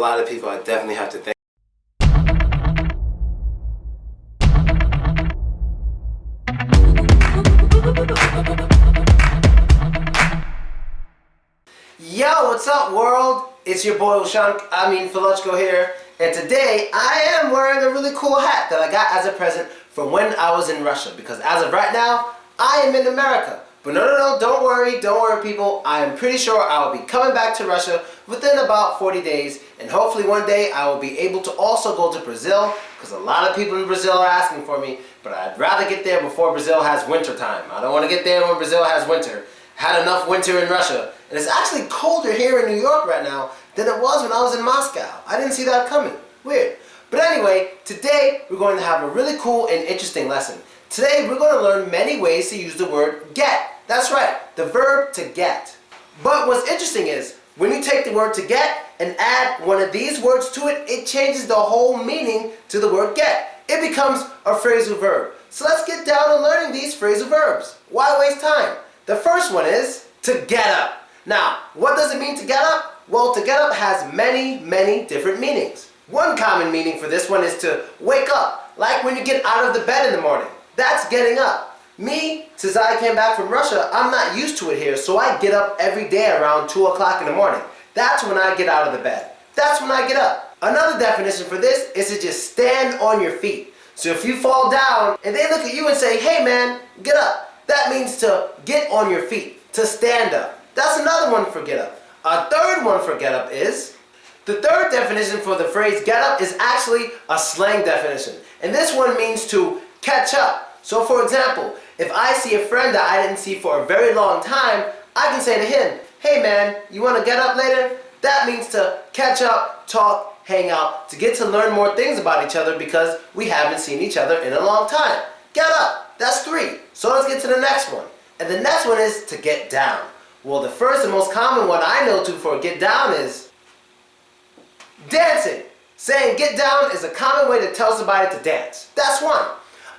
lot of people I definitely have to thank. Yo, what's up world? It's your boy Philochko here, and today I am wearing a really cool hat that I got as a present from when I was in Russia, because as of right now, I am in America. But no, don't worry people, I am pretty sure I will be coming back to Russia within about 40 days, and hopefully one day I will be able to also go to Brazil, because a lot of people in Brazil are asking for me, but I'd rather get there before Brazil has winter time. I don't want to get there when Brazil has winter. Had enough winter in Russia, and it's actually colder here in New York right now than it was when I was in Moscow. I didn't see that coming. Weird. But anyway, today we're going to have a really cool and interesting lesson. Today we're going to learn many ways to use the word get. That's right, the verb to get. But what's interesting is, when you take the word to get and add one of these words to it, it changes the whole meaning to the word get. It becomes a phrasal verb. So let's get down to learning these phrasal verbs. Why waste time? The first one is to get up. Now, what does it mean to get up? Well, to get up has many different meanings. One common meaning for this one is to wake up, like when you get out of the bed in the morning. That's getting up. Me, since I came back from Russia, I'm not used to it here, so I get up every day around 2 o'clock in the morning. That's when I get out of the bed. That's when I get up. Another definition for this is to just stand on your feet. So if you fall down and they look at you and say, hey man, get up. That means to get on your feet, to stand up. That's another one for get up. A third one for get up is, the third definition for the phrase get up is actually a slang definition. And this one means to catch up. So for example, if I see a friend that I didn't see for a very long time, I can say to him, hey man, you want to get up later? That means to catch up, talk, hang out, to get to learn more things about each other because we haven't seen each other in a long time. Get up. That's 3. So let's get to the next one. And the next one is to get down. Well, the first and most common one I know for get down is dancing. Saying get down is a common way to tell somebody to dance. That's one.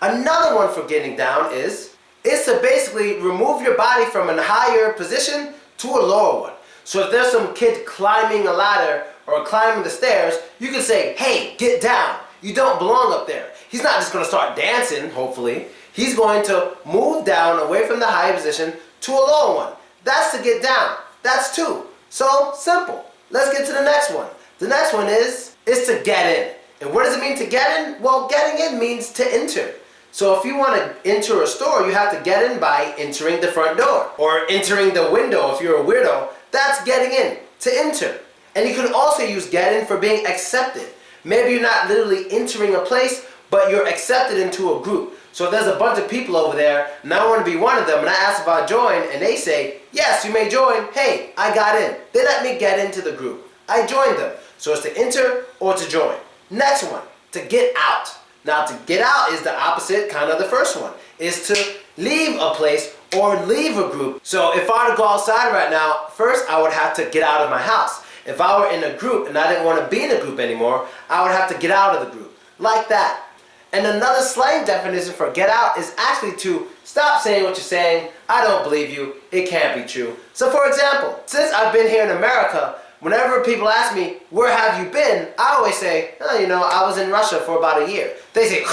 Another one for getting down is to basically remove your body from a higher position to a lower one. So if there's some kid climbing a ladder or climbing the stairs, you can say, hey, get down. You don't belong up there. He's not just going to start dancing, hopefully. He's going to move down away from the high position to a lower one. That's to get down. That's 2. So, simple. Let's get to the next one. The next one is to get in. And what does it mean to get in? Well, getting in means to enter. So if you want to enter a store, you have to get in by entering the front door. Or entering the window if you're a weirdo. That's getting in, to enter. And you can also use get in for being accepted. Maybe you're not literally entering a place, but you're accepted into a group. So if there's a bunch of people over there, and I want to be one of them, and I ask if I join, and they say, yes, you may join, hey, I got in. They let me get into the group. I joined them. So it's to enter or to join. Next one, to get out. Now to get out is the opposite kind of the first one, is to leave a place or leave a group. So if I were to go outside right now, first I would have to get out of my house. If I were in a group and I didn't want to be in a group anymore, I would have to get out of the group. Like that. And another slang definition for get out is actually to stop saying what you're saying. I don't believe you. It can't be true. So for example, since I've been here in America, whenever people ask me, where have you been? I always say, oh, you know, I was in Russia for about a year. They say,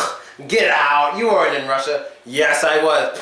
get out. You weren't in Russia. Yes, I was.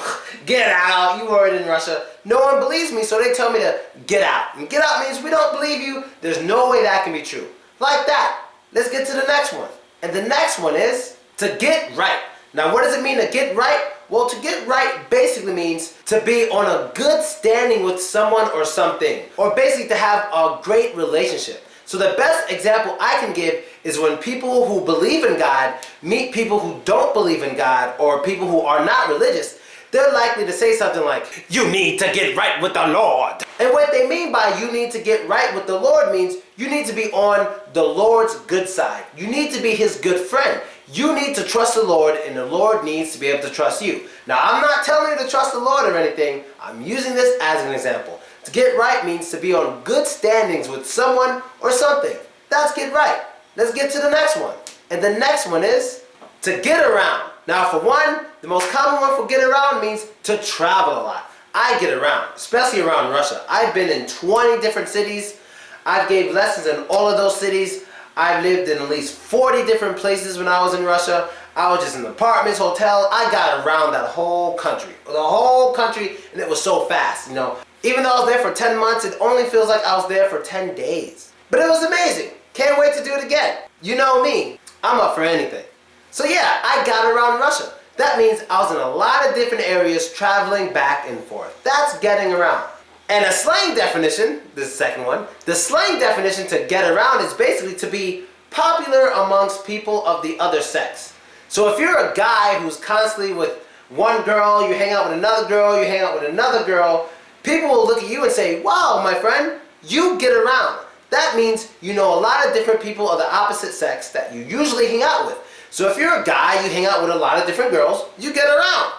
Get out. You weren't in Russia. No one believes me, so they tell me to get out. And get out means we don't believe you. There's no way that can be true. Like that. Let's get to the next one. And the next one is to get right. Now what does it mean to get right? Well, to get right basically means to be on a good standing with someone or something. Or basically to have a great relationship. So the best example I can give is when people who believe in God meet people who don't believe in God or people who are not religious, they're likely to say something like, you need to get right with the Lord. And what they mean by you need to get right with the Lord means you need to be on the Lord's good side. You need to be His good friend. You need to trust the Lord and the Lord needs to be able to trust you. Now I'm not telling you to trust the Lord or anything. I'm using this as an example. To get right means to be on good standings with someone or something. That's get right. Let's get to the next one. And the next one is to get around. Now for one, the most common one for get around means to travel a lot. I get around, especially around Russia. I've been in 20 different cities. I've gave lessons in all of those cities. I lived in at least 40 different places when I was in Russia. I was just in apartments, hotel. I got around that whole country. The whole country, and it was so fast, you know. Even though I was there for 10 months, it only feels like I was there for 10 days. But it was amazing. Can't wait to do it again. You know me, I'm up for anything. So yeah, I got around Russia. That means I was in a lot of different areas traveling back and forth. That's getting around. And a slang definition, this second one, the slang definition to get around is basically to be popular amongst people of the other sex. So if you're a guy who's constantly with one girl, you hang out with another girl, you hang out with another girl, people will look at you and say, wow, my friend, you get around. That means you know a lot of different people of the opposite sex that you usually hang out with. So if you're a guy, you hang out with a lot of different girls, you get around.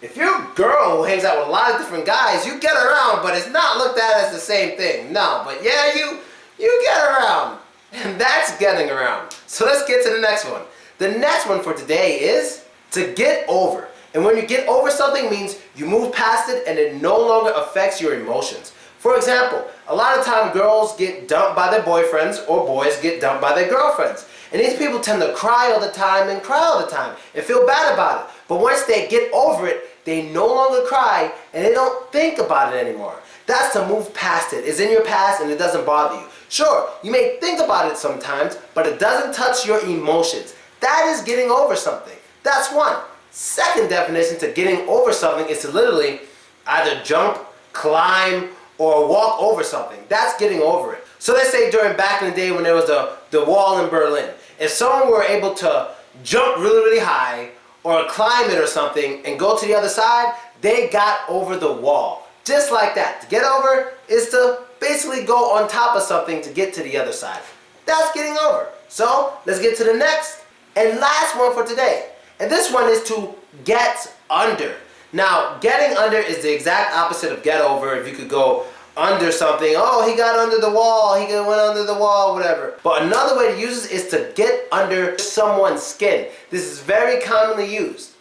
If you're a girl who hangs out with a lot of different guys, you get around, but it's not looked at as the same thing. No, but yeah, you get around. And that's getting around. So let's get to the next one. The next one for today is to get over. And when you get over something means you move past it and it no longer affects your emotions. For example, a lot of time girls get dumped by their boyfriends or boys get dumped by their girlfriends. And these people tend to cry all the time and cry all the time and feel bad about it. But once they get over it, they no longer cry and they don't think about it anymore. That's to move past it. It's in your past and it doesn't bother you. Sure, you may think about it sometimes, but it doesn't touch your emotions. That is getting over something. That's one. Second definition to getting over something is to literally either jump, climb, or walk over something. That's getting over it. So let's say during back in the day when there was the wall in Berlin, if someone were able to jump really, really high or climb it or something and go to the other side, they got over the wall. Just like that. To get over is to basically go on top of something to get to the other side. That's getting over. So let's get to the next and last one for today. And this one is to get under. Now, getting under is the exact opposite of get over. If you could go under something, oh, he got under the wall, he went under the wall, whatever. But another way to use this is to get under someone's skin. This is very commonly used.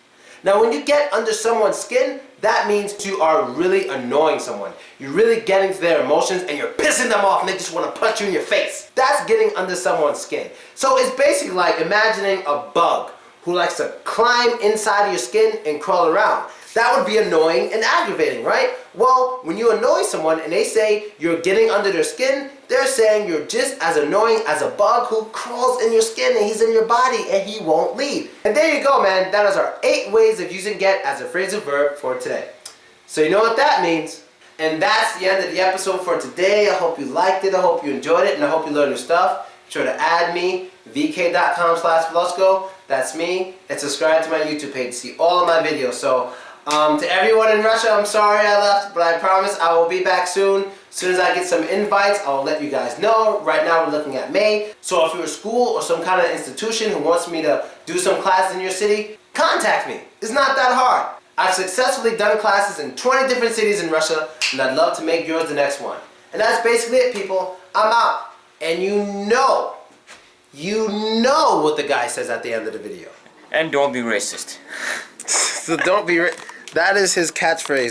Now, when you get under someone's skin, that means you are really annoying someone. You're really getting to their emotions and you're pissing them off and they just want to punch you in your face. That's getting under someone's skin. So it's basically like imagining a bug who likes to climb inside of your skin and crawl around. That would be annoying and aggravating, right? Well, when you annoy someone and they say you're getting under their skin, they're saying you're just as annoying as a bug who crawls in your skin and he's in your body and he won't leave. And there you go, man. That is our 8 ways of using get as a phrasal verb for today. So you know what that means. And that's the end of the episode for today. I hope you liked it. I hope you enjoyed it. And I hope you learned new stuff. Be sure to add me, vk.com/Philochko. That's me. And subscribe to my YouTube page to see all of my videos. So to everyone in Russia, I'm sorry I left, but I promise I will be back soon. As soon as I get some invites, I'll let you guys know. Right now we're looking at May. So if you're a school or some kind of institution who wants me to do some classes in your city, contact me. It's not that hard. I've successfully done classes in 20 different cities in Russia, and I'd love to make yours the next one. And that's basically it, people. I'm out. And you know what the guy says at the end of the video. And don't be racist. So don't be that is his catchphrase.